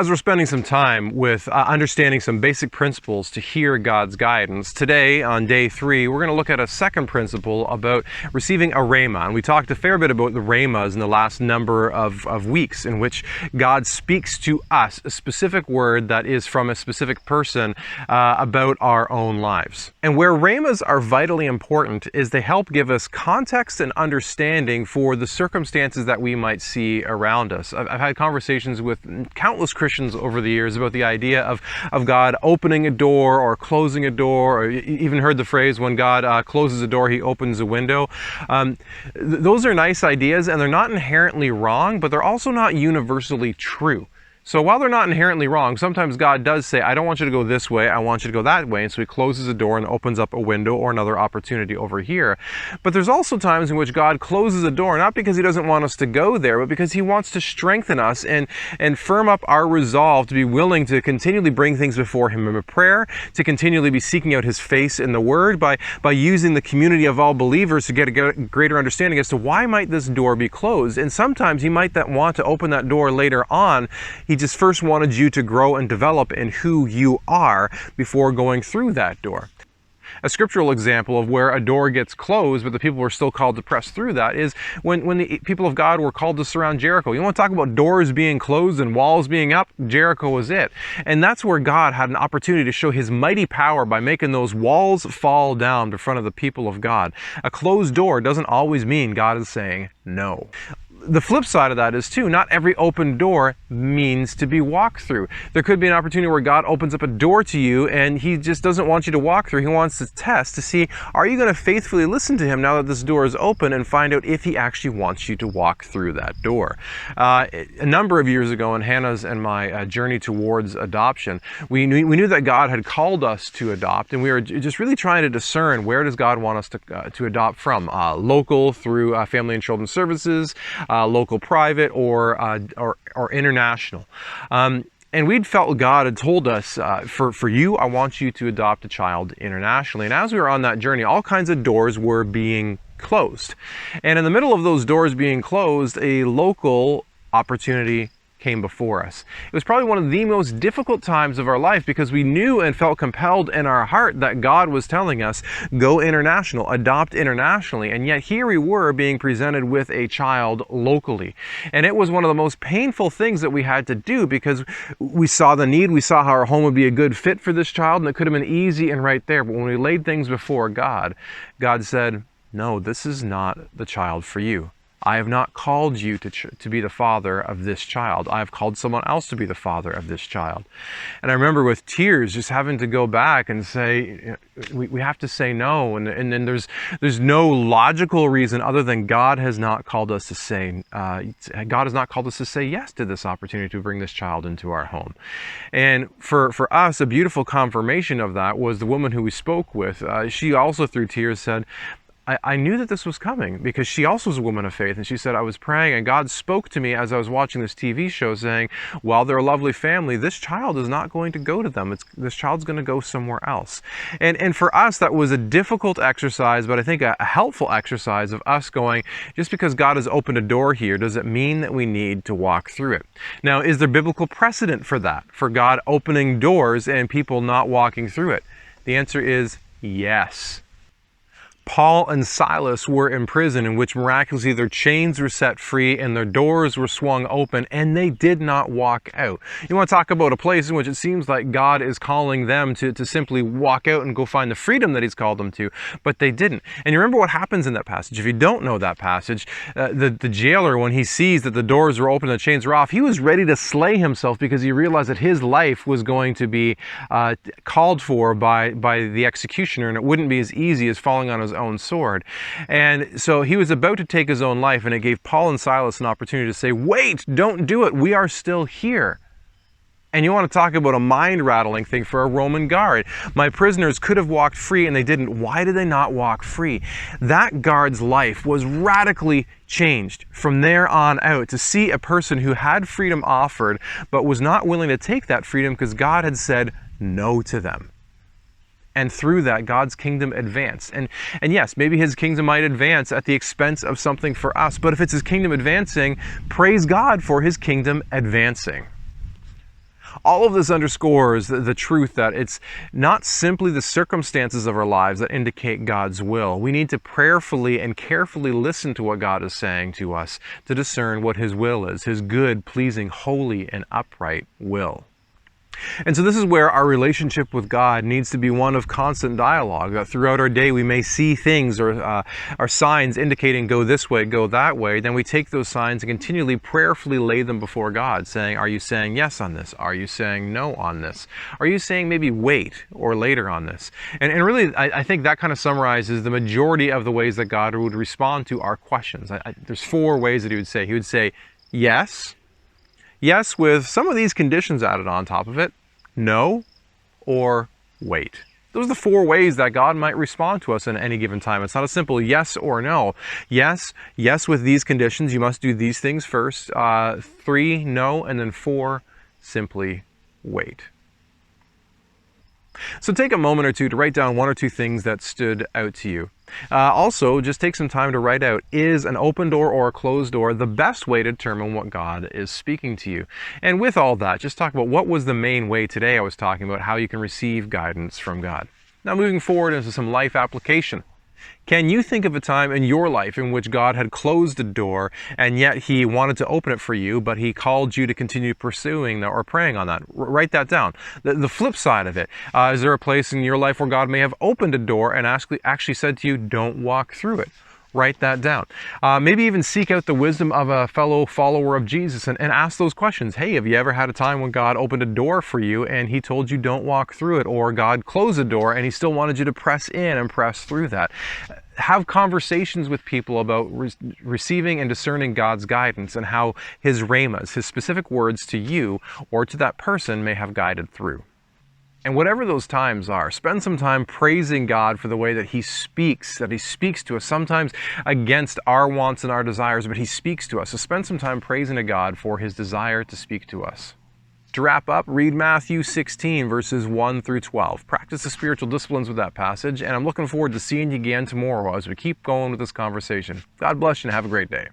As we're spending some time with understanding some basic principles to hear God's guidance, today on day 3, we're going to look at a second principle about receiving a rhema. And we talked a fair bit about the rhemas in the last number of weeks, in which God speaks to us a specific word that is from a specific person about our own lives. And where rhemas are vitally important is they help give us context and understanding for the circumstances that we might see around us. I've had conversations with countless Christians over the years about the idea of God opening a door or closing a door, or even heard the phrase, when God closes a door, he opens a window. Those are nice ideas, and they're not inherently wrong, but they're also not universally true. So while they're not inherently wrong, sometimes God does say, I don't want you to go this way, I want you to go that way. And so he closes a door and opens up a window or another opportunity over here. But there's also times in which God closes a door, not because he doesn't want us to go there, but because he wants to strengthen us and firm up our resolve to be willing to continually bring things before him in prayer, to continually be seeking out his face in the word, by using the community of all believers to get a greater understanding as to why might this door be closed. And sometimes he might want to open that door later on. He just first wanted you to grow and develop in who you are before going through that door. A scriptural example of where a door gets closed, but the people were still called to press through that, is when the people of God were called to surround Jericho. You want to talk about doors being closed and walls being up? Jericho was it. And that's where God had an opportunity to show his mighty power by making those walls fall down in front of the people of God. A closed door doesn't always mean God is saying no. The flip side of that is, too, not every open door means to be walked through. There could be an opportunity where God opens up a door to you and he just doesn't want you to walk through. He wants to test to see, are you going to faithfully listen to him now that this door is open, and find out if he actually wants you to walk through that door. A number of years ago in Hannah's and my journey towards adoption, we knew that God had called us to adopt, and we were just really trying to discern, where does God want us to adopt from? Local through Family and Children's Services, local private, or international. And we'd felt God had told us, for you, I want you to adopt a child internationally. And as we were on that journey, all kinds of doors were being closed. And in the middle of those doors being closed, a local opportunity came before us. It was probably one of the most difficult times of our life, because we knew and felt compelled in our heart that God was telling us, go international, adopt internationally. And yet here we were being presented with a child locally. And it was one of the most painful things that we had to do, because we saw the need, we saw how our home would be a good fit for this child, and it could have been easy and right there. But when we laid things before God, God said, no, this is not the child for you. I have not called you to be the father of this child. I have called someone else to be the father of this child. And I remember with tears just having to go back and say, we have to say no. And then there's no logical reason other than God has not called us to say, God has not called us to say yes to this opportunity to bring this child into our home. And for us, a beautiful confirmation of that was the woman who we spoke with. She also through tears said, I knew that this was coming, because she also was a woman of faith, and she said, I was praying and God spoke to me as I was watching this TV show saying, while they're a lovely family, this child is not going to go to them. This child's going to go somewhere else. And for us, that was a difficult exercise, but I think a helpful exercise of us going, just because God has opened a door here, does it mean that we need to walk through it? Now, is there biblical precedent for that, for God opening doors and people not walking through it? The answer is yes. Paul and Silas were in prison, in which miraculously their chains were set free and their doors were swung open, and they did not walk out. You want to talk about a place in which it seems like God is calling them to simply walk out and go find the freedom that he's called them to, but they didn't. And you remember what happens in that passage. If you don't know that passage, the jailer, when he sees that the doors were open and the chains were off, he was ready to slay himself, because he realized that his life was going to be called for by the executioner, and it wouldn't be as easy as falling on his own sword. And so he was about to take his own life, and it gave Paul and Silas an opportunity to say, wait, don't do it. We are still here. And you want to talk about a mind-rattling thing for a Roman guard. My prisoners could have walked free and they didn't. Why did they not walk free? That guard's life was radically changed from there on out, to see a person who had freedom offered but was not willing to take that freedom because God had said no to them. And through that, God's kingdom advanced. And yes, maybe his kingdom might advance at the expense of something for us. But if it's his kingdom advancing, praise God for his kingdom advancing. All of this underscores the truth that it's not simply the circumstances of our lives that indicate God's will. We need to prayerfully and carefully listen to what God is saying to us to discern what His will is, His good, pleasing, holy, and upright will. And so this is where our relationship with God needs to be one of constant dialogue. That throughout our day we may see things or signs indicating go this way, go that way. Then we take those signs and continually prayerfully lay them before God, saying, are you saying yes on this? Are you saying no on this? Are you saying maybe wait or later on this? And really, I think that kind of summarizes the majority of the ways that God would respond to our questions. There's 4 ways that He would say. He would say yes. Yes, with some of these conditions added on top of it, no, or wait. Those are the 4 ways that God might respond to us in any given time. It's not a simple yes or no. Yes, yes with these conditions, you must do these things first. 3, no, and then 4, simply wait. So take a moment or two to write down 1 or 2 things that stood out to you. Also, just take some time to write out, is an open door or a closed door the best way to determine what God is speaking to you? And with all that, just talk about what was the main way today I was talking about how you can receive guidance from God. Now moving forward into some life application. Can you think of a time in your life in which God had closed a door and yet He wanted to open it for you, but He called you to continue pursuing that or praying on that? Write that down. The flip side of it, is there a place in your life where God may have opened a door and actually said to you, don't walk through it? Write that down. Maybe even seek out the wisdom of a fellow follower of Jesus and ask those questions. Hey, have you ever had a time when God opened a door for you and He told you don't walk through it? Or God closed a door and He still wanted you to press in and press through that? Have conversations with people about receiving and discerning God's guidance and how His rhemas, His specific words to you or to that person may have guided through. And whatever those times are, spend some time praising God for the way that He speaks to us, sometimes against our wants and our desires, but He speaks to us. So spend some time praising to God for His desire to speak to us. To wrap up, read Matthew 16, verses 1 through 12. Practice the spiritual disciplines with that passage, and I'm looking forward to seeing you again tomorrow as we keep going with this conversation. God bless you and have a great day.